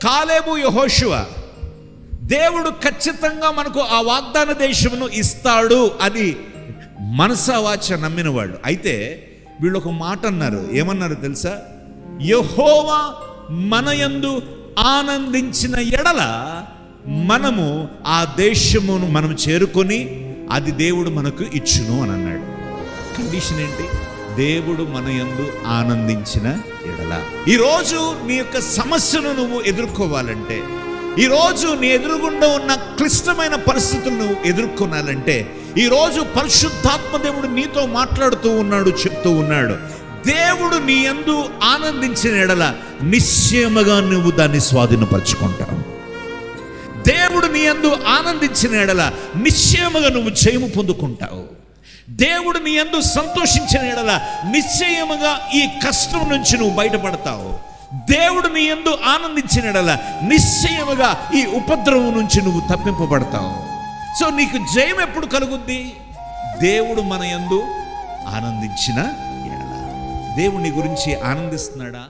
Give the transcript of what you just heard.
కాలేబు యెహోషువ దేవుడు ఖచ్చితంగా మనకు ఆ వాగ్దాన దేశమును ఇస్తాడు అని మనసావాచ నమ్మిన వాళ్ళు. అయితే వీళ్ళు ఒక మాట అన్నారు. ఏమన్నారు తెలుసా? యెహోవా మన యందు ఆనందించిన ఎడల మనము ఆ దేశమును మనం చేరుకొని అది దేవుడు మనకు ఇచ్చును అని అన్నాడు. కండిషన్ ఏంటి? దేవుడు మన యందు ఆనందించిన ఎడల. ఈరోజు నీ యొక్క సమస్యను నువ్వు ఎదుర్కోవాలంటే, ఈరోజు నీ ఎదురుగుండా ఉన్న క్లిష్టమైన పరిస్థితులను నువ్వు ఎదుర్కొనాలంటే, ఈరోజు పరిశుద్ధాత్మ దేవుడు నీతో మాట్లాడుతూ ఉన్నాడు, చెప్తూ ఉన్నాడు. దేవుడు నీ యందు ఆనందించిన ఎడల నిశ్చయముగా నువ్వు దాన్ని స్వాధీనపరచుకుంటావు. దేవుడు నీ యందు ఆనందించిన ఎడల నిశ్చయముగా నువ్వు జయము పొందుకుంటావు. దేవుడు నీ యందు సంతోషించిన ఎడల నిశ్చయముగా ఈ కష్టం నుంచి నువ్వు బయటపడతావు. దేవుడు నీ యందు ఆనందించిన ఎడల నిశ్చయముగా ఈ ఉపద్రవం నుంచి నువ్వు తప్పింపబడతావు. సో నీకు జయం ఎప్పుడు కలుగుద్ది? దేవుడు మన యందు ఆనందించిన ఎడల. దేవుని గురించి ఆనందిస్తున్నాడా?